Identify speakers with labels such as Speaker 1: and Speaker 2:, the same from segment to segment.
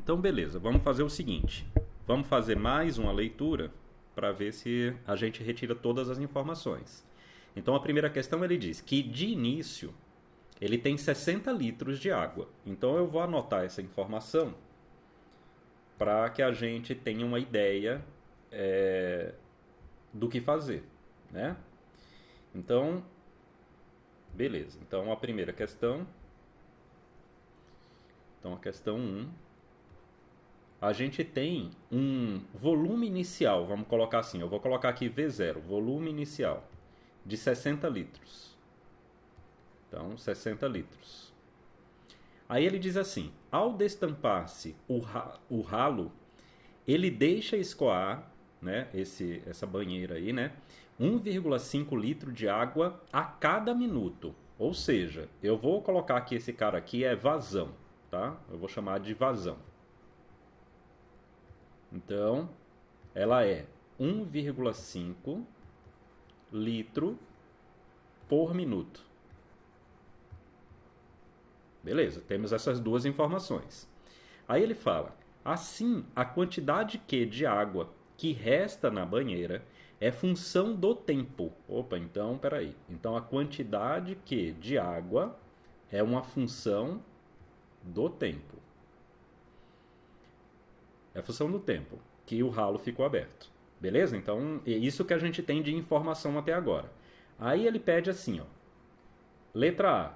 Speaker 1: Então, beleza, vamos fazer o seguinte. Vamos fazer mais uma leitura para ver se a gente retira todas as informações. Então, a primeira questão ele diz que, de início, ele tem 60 litros de água. Então, eu vou anotar essa informação para que a gente tenha uma ideia do que fazer, né? Então, beleza. Então, a primeira questão. Então, a questão 1. A gente tem um volume inicial, vamos colocar assim, eu vou colocar aqui V0, volume inicial, de 60 litros. Então, 60 litros. Aí ele diz assim, ao destampar-se o ralo, ele deixa escoar, né, essa banheira aí, né, 1,5 litro de água a cada minuto. Ou seja, eu vou colocar aqui, esse cara aqui é vazão, tá? Eu vou chamar de vazão. Então, ela é 1,5 litro por minuto. Beleza, temos essas duas informações. Aí ele fala, assim, a quantidade Q de água que resta na banheira é função do tempo. Opa, então, peraí. Então, a quantidade Q de água é uma função do tempo. É a função do tempo que o ralo ficou aberto. Beleza? Então, é isso que a gente tem de informação até agora. Aí ele pede assim, ó. Letra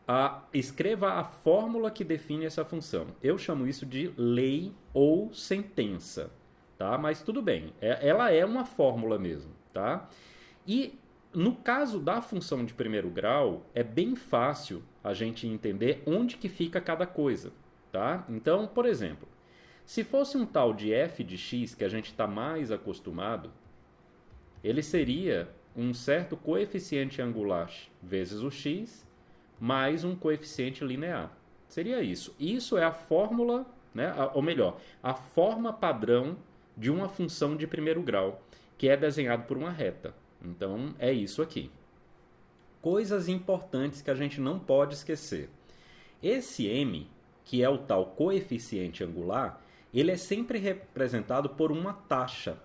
Speaker 1: A. Escreva a fórmula que define essa função. Eu chamo isso de lei ou sentença, tá? Mas tudo bem, ela é uma fórmula mesmo, tá? E no caso da função de primeiro grau, é bem fácil a gente entender onde que fica cada coisa, tá? Então, por exemplo, se fosse um tal de f de x que a gente está mais acostumado, ele seria um certo coeficiente angular vezes o x mais um coeficiente linear. Seria isso. Isso é a fórmula, né? Ou melhor, a forma padrão de uma função de primeiro grau, que é desenhado por uma reta. Então, é isso aqui. Coisas importantes que a gente não pode esquecer. Esse m, que é o tal coeficiente angular, ele é sempre representado por uma taxa.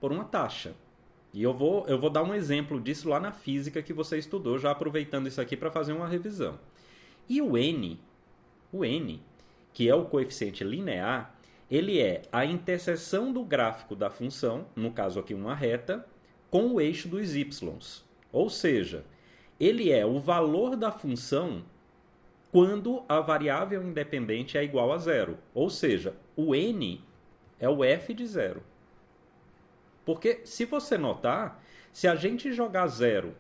Speaker 1: Por uma taxa. E eu vou dar um exemplo disso lá na física que você estudou, já aproveitando isso aqui para fazer uma revisão. E o n, que é o coeficiente linear, ele é a interseção do gráfico da função, no caso aqui uma reta, com o eixo dos y's. Ou seja, ele é o valor da função quando a variável independente é igual a zero. Ou seja, o n é o f de zero. Porque, se você notar, se a gente jogar zero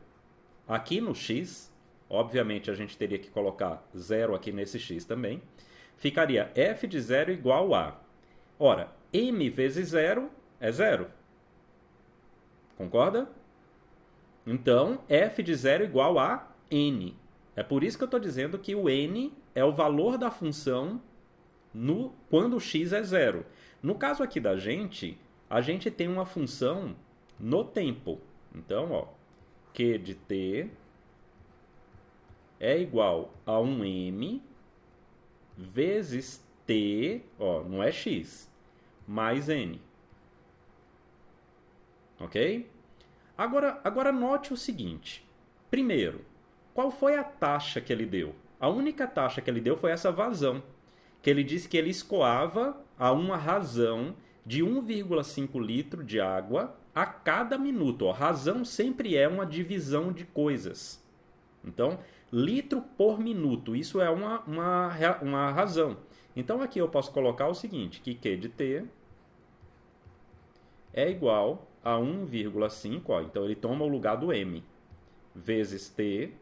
Speaker 1: aqui no x, obviamente a gente teria que colocar zero aqui nesse x também, ficaria f de zero igual a... Ora, m vezes zero é zero. Concorda? Então, f de zero igual a n. É por isso que eu estou dizendo que o n é o valor da função quando o x é zero. No caso aqui da gente, a gente tem uma função no tempo. Então, ó, q de t é igual a 1m vezes t, ó, não é x, mais n. Ok? Agora note o seguinte. Primeiro, qual foi a taxa que ele deu? A única taxa que ele deu foi essa vazão, que ele disse que ele escoava a uma razão de 1,5 litro de água a cada minuto. Ó, razão sempre é uma divisão de coisas. Então, litro por minuto, isso é uma razão. Então, aqui eu posso colocar o seguinte, que Q de T é igual a 1,5, então ele toma o lugar do M, vezes T,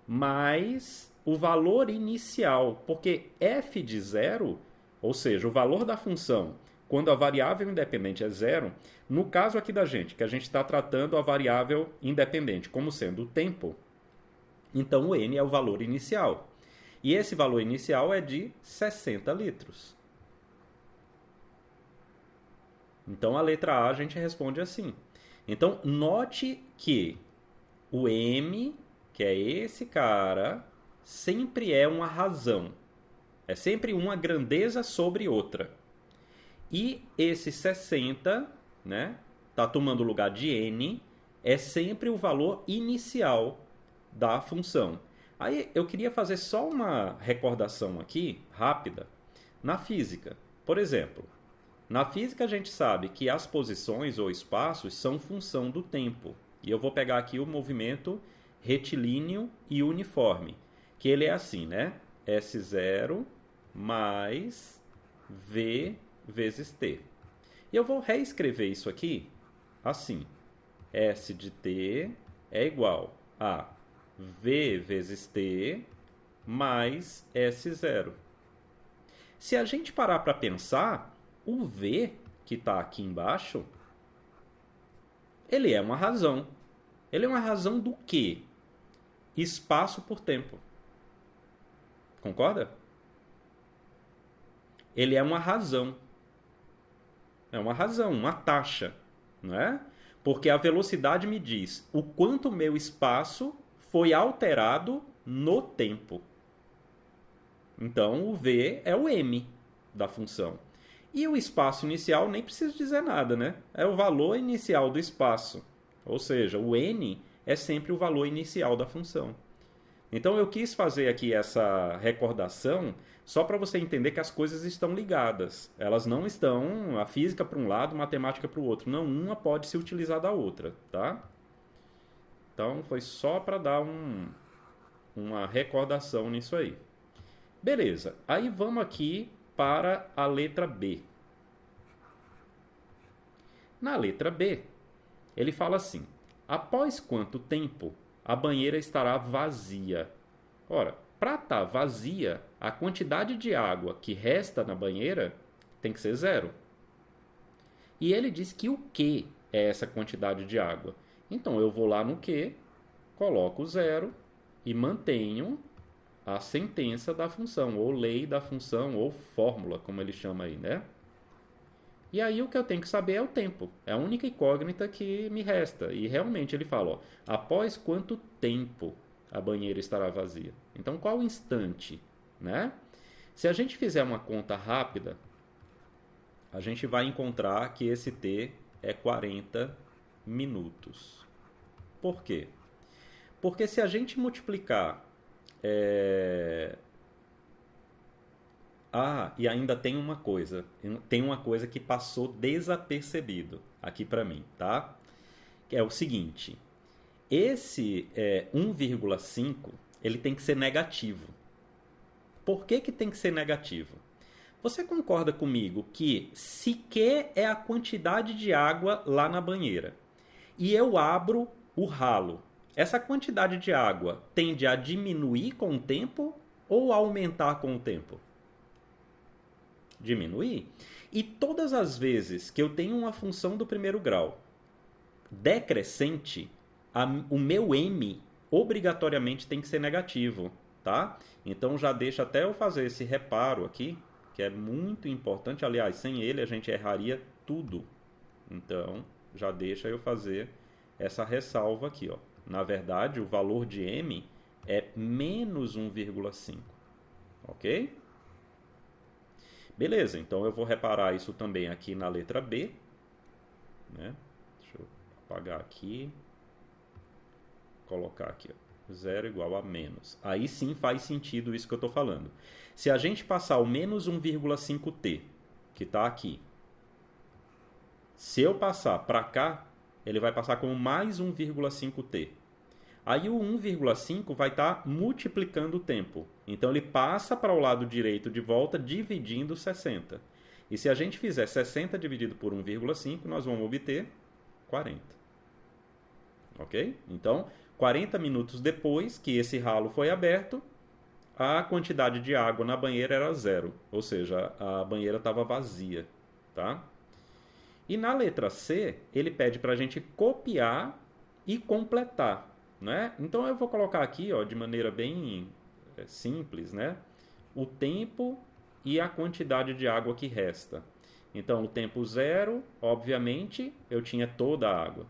Speaker 1: mais o valor inicial, porque f de zero, ou seja, o valor da função quando a variável independente é zero, no caso aqui da gente, que a gente está tratando a variável independente como sendo o tempo, então o n é o valor inicial. E esse valor inicial é de 60 litros. Então a letra A a gente responde assim. Então note que o m, que é esse cara, sempre é uma razão. É sempre uma grandeza sobre outra. E esse 60, né, tá tomando o lugar de n, é sempre o valor inicial da função. Aí eu queria fazer só uma recordação aqui, rápida, na física. Por exemplo, na física a gente sabe que as posições ou espaços são função do tempo. E eu vou pegar aqui o movimento retilíneo e uniforme, que ele é assim, né? S0 mais V vezes T. E eu vou reescrever isso aqui assim. S de T é igual a V vezes T mais S0. Se a gente parar para pensar, o V que está aqui embaixo, ele é uma razão. Ele é uma razão do quê? Espaço por tempo. Concorda? Ele é uma razão. É uma razão, uma taxa, não é? Porque a velocidade me diz o quanto o meu espaço foi alterado no tempo. Então, o V é o m da função. E o espaço inicial nem preciso dizer nada, né? É o valor inicial do espaço. Ou seja, o n é sempre o valor inicial da função. Então eu quis fazer aqui essa recordação só para você entender que as coisas estão ligadas. Elas não estão a física para um lado, a matemática para o outro. Não, uma pode se utilizar da outra, tá? Então foi só para dar uma recordação nisso aí. Beleza, aí vamos aqui para a letra B. Na letra B, ele fala assim: após quanto tempo a banheira estará vazia? Ora, para estar vazia, a quantidade de água que resta na banheira tem que ser zero. E ele diz que o que é essa quantidade de água? Então eu vou lá no que, coloco zero e mantenho a sentença da função, ou lei da função, ou fórmula, como ele chama aí, né? E aí o que eu tenho que saber é o tempo. É a única incógnita que me resta. E realmente ele fala, ó, após quanto tempo a banheira estará vazia? Então qual o instante, né? Se a gente fizer uma conta rápida, a gente vai encontrar que esse t é 40 minutos. Por quê? Porque se a gente multiplicar... Ah, e ainda tem uma coisa. Tem uma coisa que passou desapercebido aqui para mim, tá? Que é o seguinte. Esse 1,5, ele tem que ser negativo. Por que que tem que ser negativo? Você concorda comigo que se Q é a quantidade de água lá na banheira e eu abro o ralo, essa quantidade de água tende a diminuir com o tempo ou aumentar com o tempo? Diminuir. E todas as vezes que eu tenho uma função do primeiro grau decrescente, o meu m obrigatoriamente tem que ser negativo, tá? Então já deixa até eu fazer esse reparo aqui, que é muito importante. Aliás, sem ele a gente erraria tudo. Então já deixa eu fazer essa ressalva aqui, ó. Na verdade, o valor de m é menos 1,5, ok? Beleza, então eu vou reparar isso também aqui na letra B, né? Deixa eu apagar aqui, colocar aqui, ó, 0 igual a menos. Aí sim faz sentido isso que eu estou falando. Se a gente passar o menos 1,5t, que está aqui, se eu passar para cá, ele vai passar como mais 1,5t. Aí o 1,5 vai estar multiplicando o tempo. Então ele passa para o lado direito de volta, dividindo 60. E se a gente fizer 60 dividido por 1,5, nós vamos obter 40. Ok? Então, 40 minutos depois que esse ralo foi aberto, a quantidade de água na banheira era zero. Ou seja, a banheira estava vazia. Tá? E na letra C, ele pede para a gente copiar e completar. Né? Então eu vou colocar aqui, ó, de maneira bem simples, né? O tempo e a quantidade de água que resta. Então o tempo zero, obviamente, eu tinha toda a água.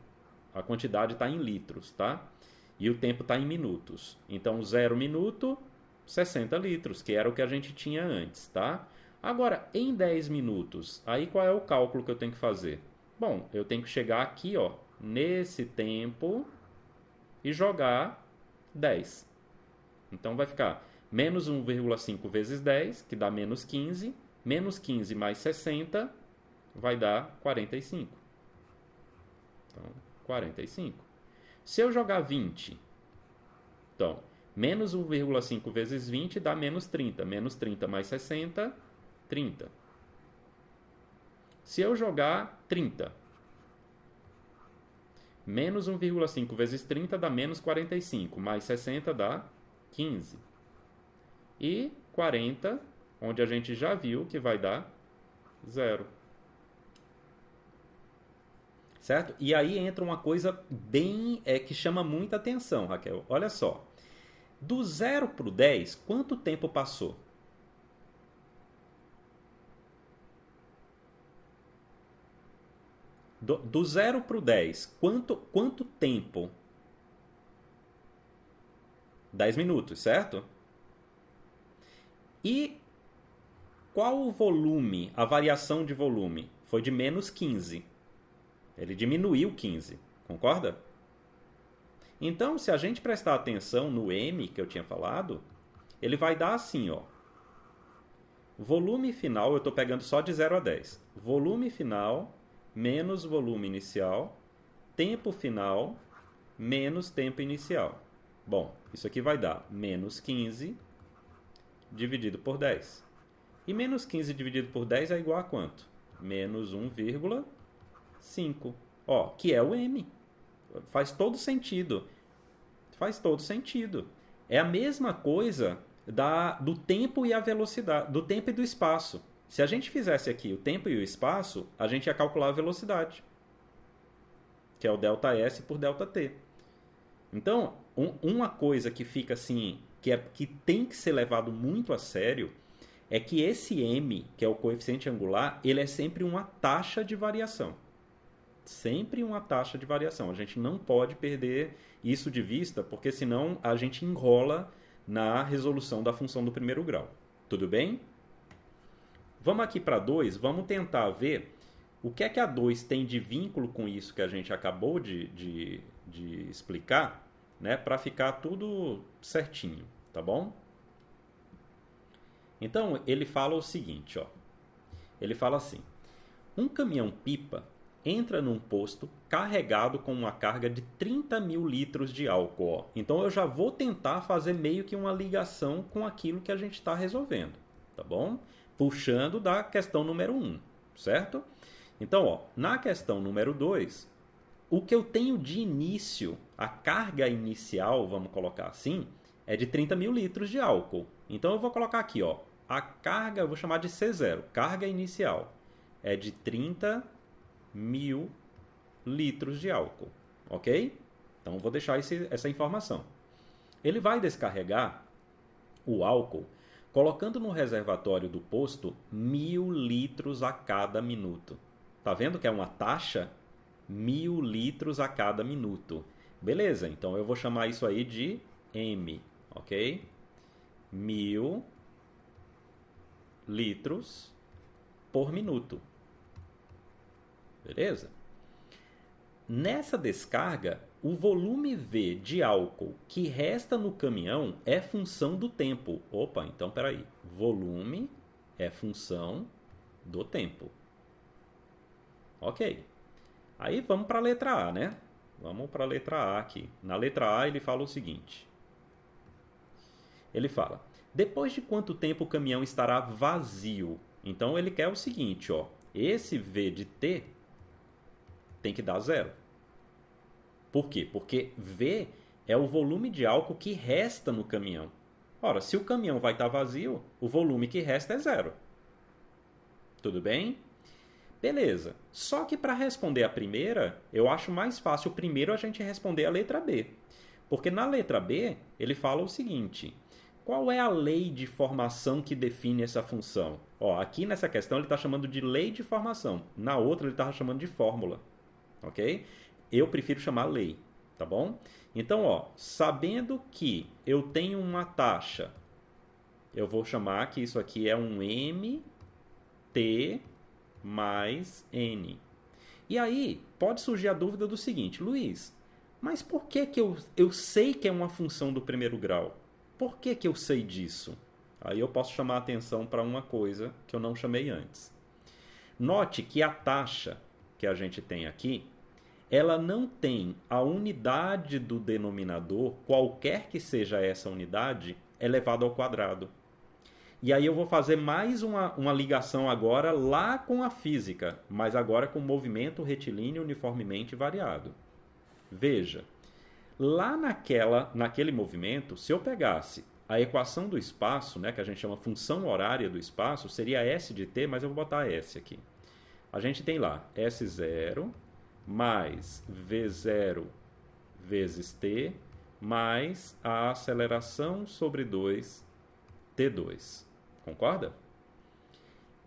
Speaker 1: A quantidade está em litros, tá? E o tempo está em minutos. Então 0 minuto 60 litros, que era o que a gente tinha antes, tá? Agora, em 10 minutos, aí qual é o cálculo que eu tenho que fazer? Bom, eu tenho que chegar aqui, ó, nesse tempo e jogar 10. Então vai ficar menos 1,5 vezes 10, que dá menos 15. Menos 15 mais 60 vai dar 45. Então, 45. Se eu jogar 20, então, menos 1,5 vezes 20 dá menos 30. Menos 30 mais 60, 30. Se eu jogar 30, menos 1,5 vezes 30 dá menos 45. Mais 60 dá 15. E 40, onde a gente já viu que vai dar 0. Certo? E aí entra uma coisa bem que chama muita atenção, Raquel. Olha só. Do 0 para o 10, quanto tempo passou? Do 0 para o 10, quanto tempo? 10 minutos, certo? E qual o volume, a variação de volume? Foi de menos 15. Ele diminuiu 15, concorda? Então, se a gente prestar atenção no M que eu tinha falado, ele vai dar assim, ó. Volume final, eu estou pegando só de 0 a 10. Volume final menos volume inicial, tempo final menos tempo inicial. Bom, isso aqui vai dar menos 15 dividido por 10. E menos 15 dividido por 10 é igual a quanto? Menos 1,5. Ó, que é o M. Faz todo sentido. Faz todo sentido. É a mesma coisa do tempo e a velocidade, do tempo e do espaço. Se a gente fizesse aqui o tempo e o espaço, a gente ia calcular a velocidade, que é o ΔS por ΔT. Então, uma coisa que fica assim, que tem que ser levado muito a sério, é que esse M, que é o coeficiente angular, ele é sempre uma taxa de variação. Sempre uma taxa de variação. A gente não pode perder isso de vista, porque senão a gente enrola na resolução da função do primeiro grau. Tudo bem? Vamos aqui para 2, vamos tentar ver o que é que a 2 tem de vínculo com isso que a gente acabou de explicar, né, para ficar tudo certinho, tá bom? Então, ele fala o seguinte, ó. Ele fala assim: um caminhão-pipa entra num posto carregado com uma carga de 30 mil litros de álcool. Ó. Então, eu já vou tentar fazer meio que uma ligação com aquilo que a gente está resolvendo, tá bom? Puxando da questão número 1, certo? Então, ó, na questão número 2, o que eu tenho de início, a carga inicial, vamos colocar assim, é de 30 mil litros de álcool. Então, eu vou colocar aqui, ó, a carga, eu vou chamar de C0, carga inicial, é de 30 mil litros de álcool, ok? Então, vou deixar essa informação. Ele vai descarregar o álcool colocando no reservatório do posto 1.000 litros a cada minuto. Tá vendo que é uma taxa? 1.000 litros a cada minuto. Beleza, então eu vou chamar isso aí de M, ok? 1.000 litros por minuto. Beleza? Nessa descarga, o volume V de álcool que resta no caminhão é função do tempo. Opa, então peraí. Volume é função do tempo. Ok. Aí vamos para a letra A, né? Vamos para a letra A aqui. Na letra A ele fala o seguinte. Ele fala: depois de quanto tempo o caminhão estará vazio? Então ele quer o seguinte, ó. Esse V de T tem que dar 0. Por quê? Porque V é o volume de álcool que resta no caminhão. Ora, se o caminhão vai estar vazio, o volume que resta é 0. Tudo bem? Beleza. Só que para responder a primeira, eu acho mais fácil primeiro a gente responder a letra B. Porque na letra B, ele fala o seguinte: qual é a lei de formação que define essa função? Ó, aqui nessa questão ele está chamando de lei de formação. Na outra ele estava chamando de fórmula. Ok? Eu prefiro chamar lei, tá bom? Então, ó, sabendo que eu tenho uma taxa eu vou chamar que isso aqui é um mt mais n. E aí, pode surgir a dúvida do seguinte, Luiz, mas por que que eu sei que é uma função do primeiro grau? Por que que eu sei disso? Aí eu posso chamar a atenção para uma coisa que eu não chamei antes. Note que a taxa que a gente tem aqui, ela não tem a unidade do denominador, qualquer que seja essa unidade, elevado ao quadrado. E aí eu vou fazer mais uma ligação agora lá com a física, mas agora com movimento retilíneo uniformemente variado. Veja, lá naquele movimento, se eu pegasse a equação do espaço, né, que a gente chama função horária do espaço, seria S de t, mas eu vou botar S aqui. A gente tem lá S0 mais V0 vezes t mais a aceleração sobre 2 T2. Concorda?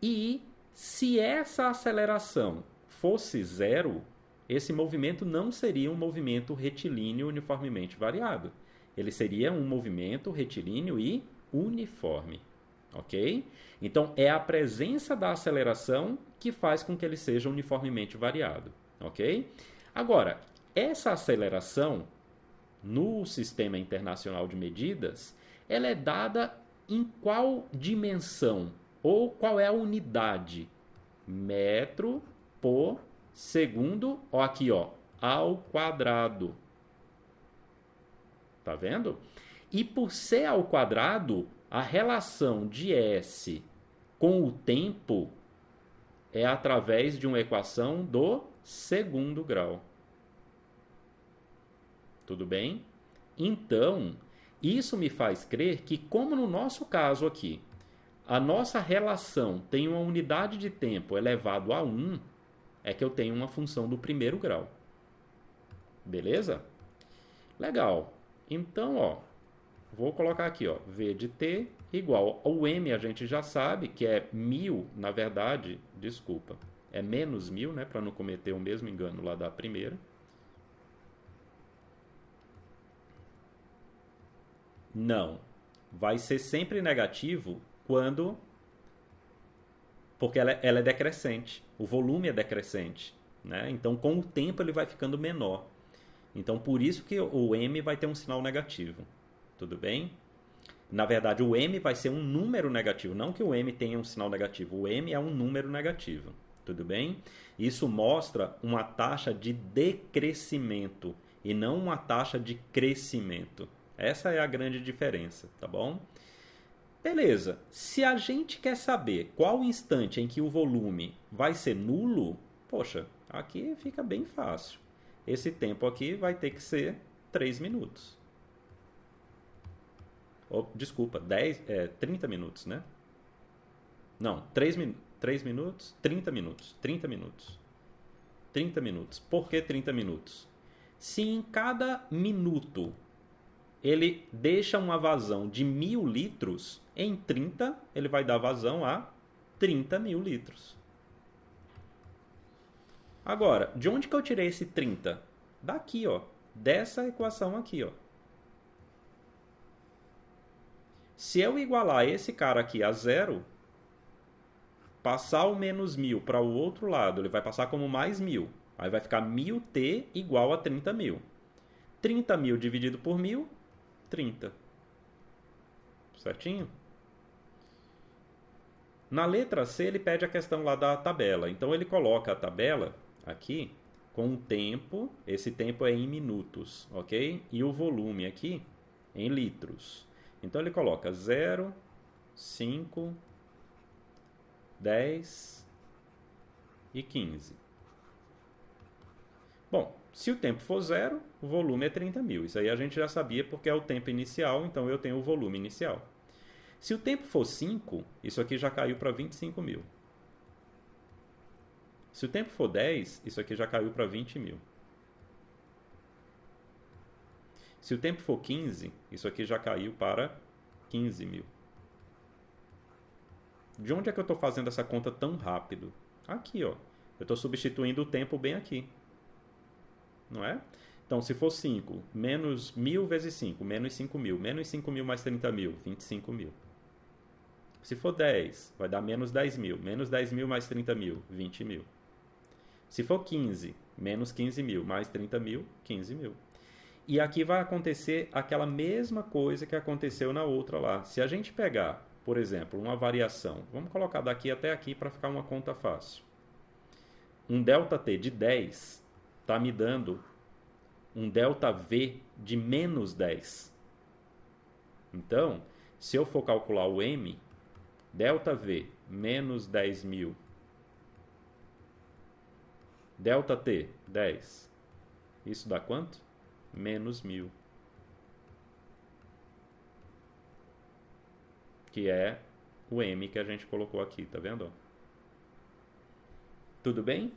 Speaker 1: E se essa aceleração fosse zero, esse movimento não seria um movimento retilíneo uniformemente variado. Ele seria um movimento retilíneo e uniforme. Ok? Então, é a presença da aceleração que faz com que ele seja uniformemente variado. Ok? Agora, essa aceleração no Sistema Internacional de Medidas, ela é dada em qual dimensão? Ou qual é a unidade? Metro por segundo, ó, aqui, ó, ao quadrado. Tá vendo? E por ser ao quadrado, a relação de S com o tempo é através de uma equação do segundo grau. Tudo bem? Então, isso me faz crer que, como no nosso caso aqui, a nossa relação tem uma unidade de tempo elevado a 1, é que eu tenho uma função do primeiro grau. Beleza? Legal. Então, ó, vou colocar aqui, ó, V de t igual ao m, a gente já sabe que é 1000, na verdade, desculpa, é menos 1000, né, para não cometer o mesmo engano lá da primeira. Não. Vai ser sempre negativo quando... Porque ela é decrescente. O volume é decrescente. Né? Então, com o tempo, ele vai ficando menor. Então, por isso que o m vai ter um sinal negativo. Tudo bem? Na verdade, o m vai ser um número negativo. Não que o m tenha um sinal negativo. O m é um número negativo. Tudo bem? Isso mostra uma taxa de decrescimento e não uma taxa de crescimento. Essa é a grande diferença, tá bom? Beleza. Se a gente quer saber qual o instante em que o volume vai ser nulo, poxa, aqui fica bem fácil. Esse tempo aqui vai ter que ser 3 minutos. Desculpa, 30 minutos, né? Não, 3 minutos, 30 minutos. 30 minutos. 30 minutos. Por que 30 minutos? Se em cada minuto ele deixa uma vazão de 1000 litros, em 30 ele vai dar vazão a 30.000 litros. Agora, de onde que eu tirei esse 30? Daqui, ó. Dessa equação aqui, ó. Se eu igualar esse cara aqui a zero, passar o menos 1000 para o outro lado, ele vai passar como mais 1000. Aí vai ficar 1000t igual a 30.000. 30.000 dividido por 1000, 30. Certinho? Na letra C, ele pede a questão lá da tabela. Então, ele coloca a tabela aqui com o tempo. Esse tempo é em minutos, ok? E o volume aqui em litros. Então, ele coloca 0, 5, 10 e 15. Bom, se o tempo for 0, o volume é 30.000. Isso aí a gente já sabia porque é o tempo inicial, então eu tenho o volume inicial. Se o tempo for 5, isso aqui já caiu para 25.000. Se o tempo for 10, isso aqui já caiu para 20.000. Se o tempo for 15, isso aqui já caiu para 15.000. De onde é que eu estou fazendo essa conta tão rápido? Aqui, ó. Eu estou substituindo o tempo bem aqui. Não é? Então, se for 5, menos 1000 vezes 5, menos 5.000. Menos 5.000 mais 30.000, 25.000. Se for 10, vai dar menos 10 mil. Menos 10 mil mais 30 mil, 20 mil. Se for 15, menos 15 mil mais 30 mil, 15 mil. E aqui vai acontecer aquela mesma coisa que aconteceu na outra lá. Se a gente pegar, por exemplo, uma variação, vamos colocar daqui até aqui para ficar uma conta fácil. Um ΔT de 10 está me dando um ΔV de menos 10. Então, se eu for calcular o M, ΔV menos 10 mil, ΔT 10, isso dá quanto? Menos 1000. Que é o M que a gente colocou aqui, tá vendo? Tudo bem?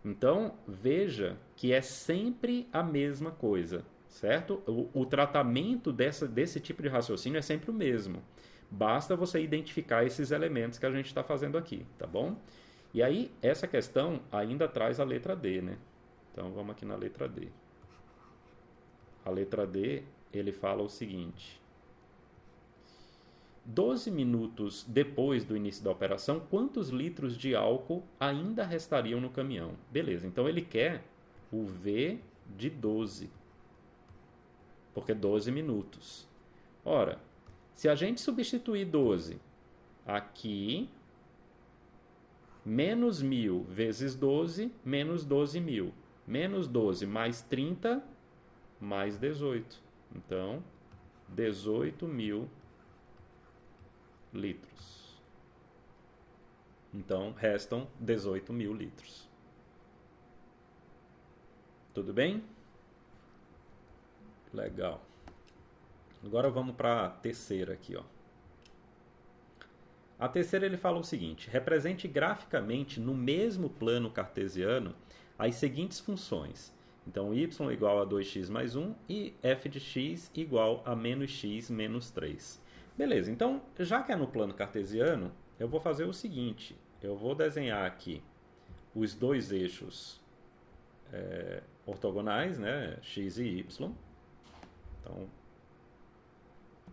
Speaker 1: Então, veja que é sempre a mesma coisa, certo? O tratamento desse tipo de raciocínio é sempre o mesmo. Basta você identificar esses elementos que a gente está fazendo aqui, tá bom? E aí, essa questão ainda traz a letra D, né? Então, vamos aqui na letra D. A letra D, ele fala o seguinte: 12 minutos depois do início da operação, quantos litros de álcool ainda restariam no caminhão? Beleza, então ele quer o V de 12, porque 12 minutos. Ora, se a gente substituir 12 aqui, menos 1000 vezes 12, menos 12.000. Menos 12 mais 30, mais 18. Então, 18.000 litros. Então, restam 18.000 litros. Tudo bem? Legal. Agora vamos para a terceira aqui, ó. A terceira ele fala o seguinte: represente graficamente no mesmo plano cartesiano as seguintes funções. Então, y igual a 2x mais 1 e f de x igual a menos x menos 3. Beleza, então, já que é no plano cartesiano, eu vou fazer o seguinte. Eu vou desenhar aqui os dois eixos ortogonais, né? X e y. Então,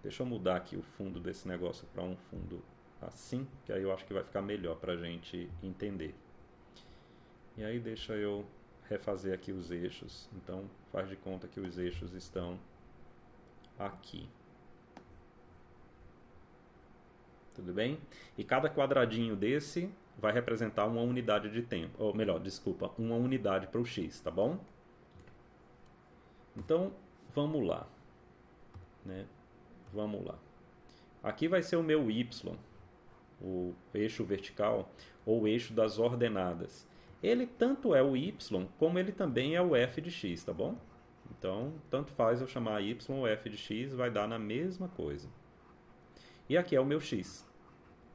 Speaker 1: deixa eu mudar aqui o fundo desse negócio para um fundo assim, que aí eu acho que vai ficar melhor para a gente entender. E aí deixa eu refazer aqui os eixos. Então, faz de conta que os eixos estão aqui. Tudo bem? E cada quadradinho desse vai representar uma unidade de tempo. Ou melhor, desculpa, uma unidade para o x, tá bom? Então, vamos lá. Né? Vamos lá. Aqui vai ser o meu y, o eixo vertical, ou o eixo das ordenadas. Ele tanto é o y, como ele também é o f de x, tá bom? Então, tanto faz eu chamar y ou f de x, vai dar na mesma coisa. E aqui é o meu x.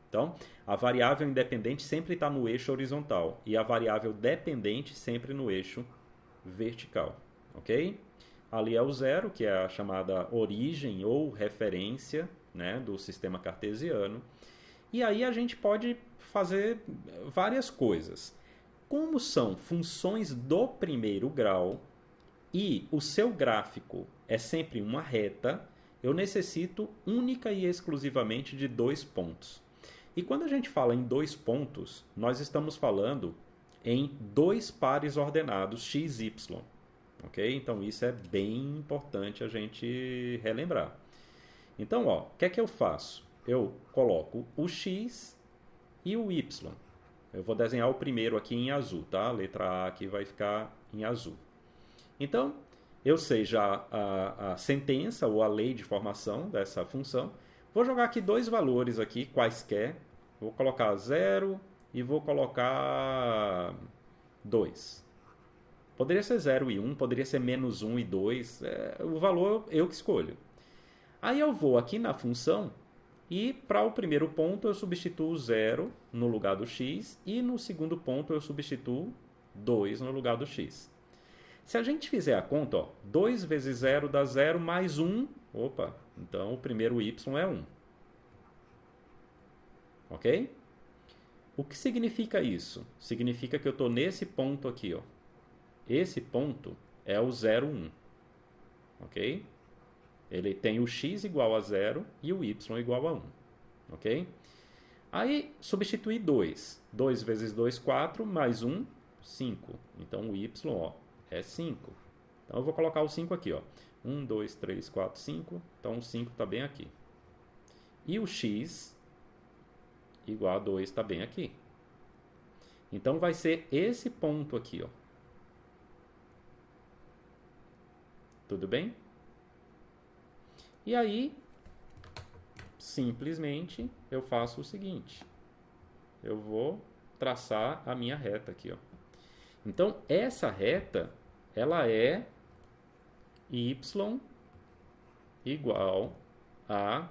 Speaker 1: Então, a variável independente sempre está no eixo horizontal e a variável dependente sempre no eixo vertical, ok? Ali é o zero, que é a chamada origem ou referência, né, do sistema cartesiano. E aí a gente pode fazer várias coisas. Como são funções do primeiro grau e o seu gráfico é sempre uma reta, eu necessito única e exclusivamente de 2 pontos. E quando a gente fala em 2 pontos, nós estamos falando em 2 pares ordenados x, y. Ok? Então isso é bem importante a gente relembrar. Então, ó, o que é que eu faço? Eu coloco o x e o y. Eu vou desenhar o primeiro aqui em azul, tá? A letra A aqui vai ficar em azul. Então, eu sei já a sentença ou a lei de formação dessa função. Vou jogar aqui 2 valores aqui, quaisquer. Vou colocar 0 e vou colocar 2. Poderia ser 0 e 1, poderia ser menos 1 e 2. O valor eu que escolho. Aí eu vou aqui na função e para o primeiro ponto eu substituo 0 no lugar do x e no segundo ponto eu substituo 2 no lugar do x. Se a gente fizer a conta, ó, 2 vezes 0 dá 0 mais 1. Opa, então o primeiro y é 1. Ok? O que significa isso? Significa que eu estou nesse ponto aqui. Ó. Esse ponto é o 0, 1. Ok? Ele tem o x igual a 0 e o y igual a 1. ok? Aí, substituir 2. 2 vezes 2, 4, mais 1, 5. Então, o y, ó, é 5. Então, eu vou colocar o 5 aqui, ó. 1, 2, 3, 4, 5. Então, o 5 está bem aqui. E o x igual a 2 está bem aqui. Então, vai ser esse ponto aqui, ó. Tudo bem? E aí, simplesmente, eu faço o seguinte. Eu vou traçar a minha reta aqui, ó. Então, essa reta, ela é y igual a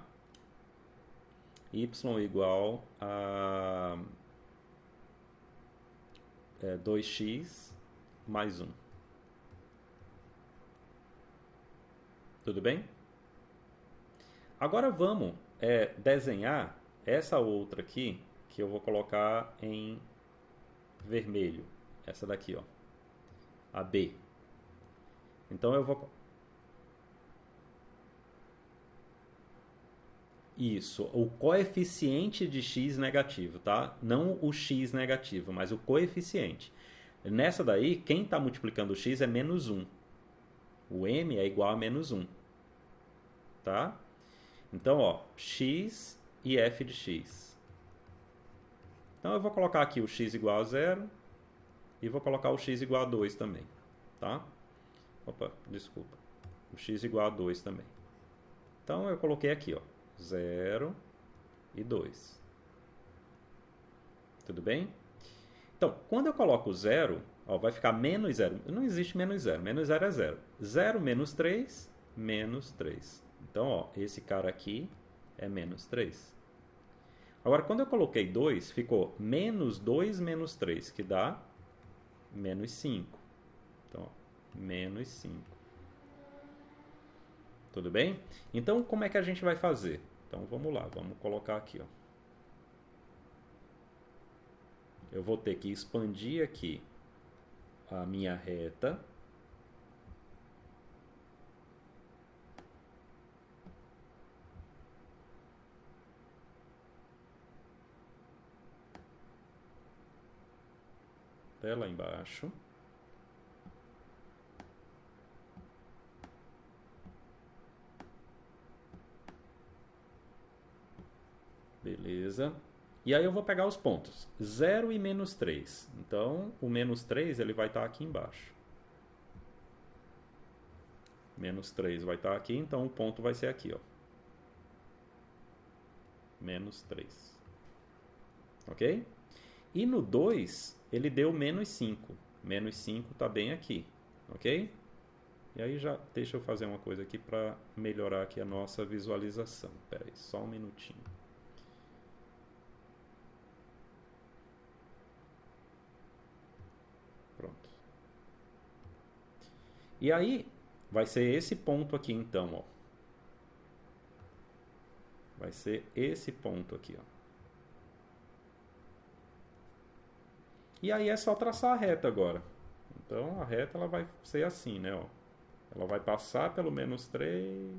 Speaker 1: 2x mais 1. Tudo bem? Agora vamos desenhar essa outra aqui, que eu vou colocar em vermelho. Essa daqui, ó. A B. Então eu vou... Isso, o coeficiente de x negativo, tá? Não o x negativo, mas o coeficiente. Nessa daí, quem está multiplicando o x é menos 1. O m é igual a menos 1. Tá? Então, ó, x e f de x. Então, eu vou colocar aqui o x igual a 0 e vou colocar o x igual a 2 também. Tá? Opa, desculpa. O x igual a 2 também. Então, eu coloquei aqui, ó, 0 e 2. Tudo bem? Então, quando eu coloco 0, ó, vai ficar menos 0. Não existe menos 0. Menos 0 é 0. 0 menos 3, menos 3. Então, ó, esse cara aqui é menos 3. Agora, quando eu coloquei 2, ficou menos 2 menos 3, que dá menos 5. Então, ó, menos 5. Tudo bem? Então, como é que a gente vai fazer? Então, vamos lá. Vamos colocar aqui, ó. Eu vou ter que expandir aqui a minha reta. Até lá embaixo. Beleza. E aí eu vou pegar os pontos 0 e menos 3. Então, o menos 3 ele vai estar aqui embaixo. Menos 3 vai estar aqui, então o ponto vai ser aqui, ó. Menos 3. Ok? E no 2, ele deu menos 5. Menos 5 está bem aqui. Ok? E aí já deixa eu fazer uma coisa aqui para melhorar aqui a nossa visualização. Espera aí, só um minutinho. Pronto. E aí, vai ser esse ponto aqui então, ó. Vai ser esse ponto aqui, ó. E aí é só traçar a reta agora. Então, a reta ela vai ser assim, né, ó. Ela vai passar pelo menos 3.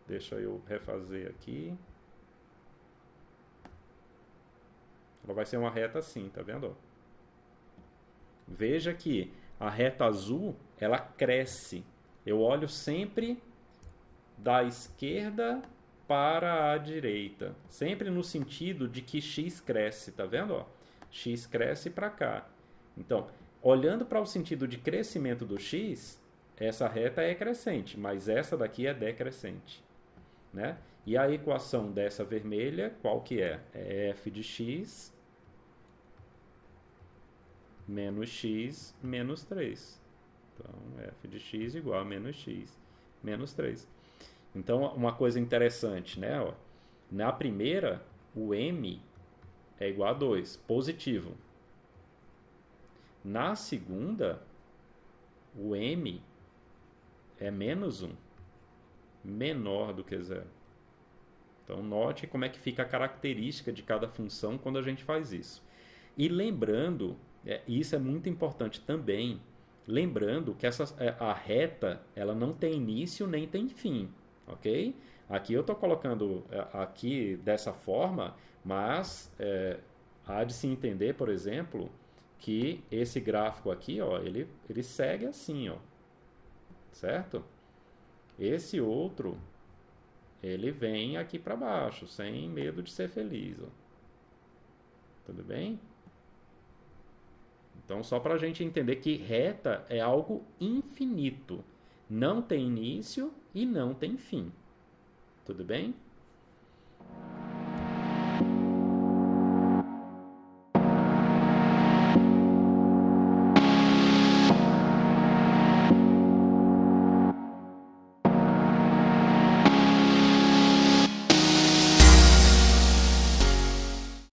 Speaker 1: Deixa eu refazer aqui. Ela vai ser uma reta assim, tá vendo, ó? Veja que a reta azul, ela cresce. Eu olho sempre da esquerda para a direita. Sempre no sentido de que x cresce, tá vendo? Ó? X cresce para cá. Então, olhando para o sentido de crescimento do x, essa reta é crescente, mas essa daqui é decrescente. Né? E a equação dessa vermelha, qual que é? É f de x menos x menos 3. Então, f de x igual a menos x menos 3. Então, uma coisa interessante, né? Ó, na primeira, o m é igual a 2, positivo. Na segunda, o m é menos 1, menor do que 0. Então, note como é que fica a característica de cada função quando a gente faz isso. E lembrando, isso é muito importante também, lembrando que a reta ela não tem início nem tem fim. ok? Aqui eu estou colocando aqui dessa forma, mas há de se entender, por exemplo, que esse gráfico aqui, ó, ele segue assim, ó, certo? Esse outro, ele vem aqui para baixo, sem medo de ser feliz, ó. Tudo bem? Então, só para a gente entender que reta é algo infinito. Não tem início e não tem fim. Tudo bem?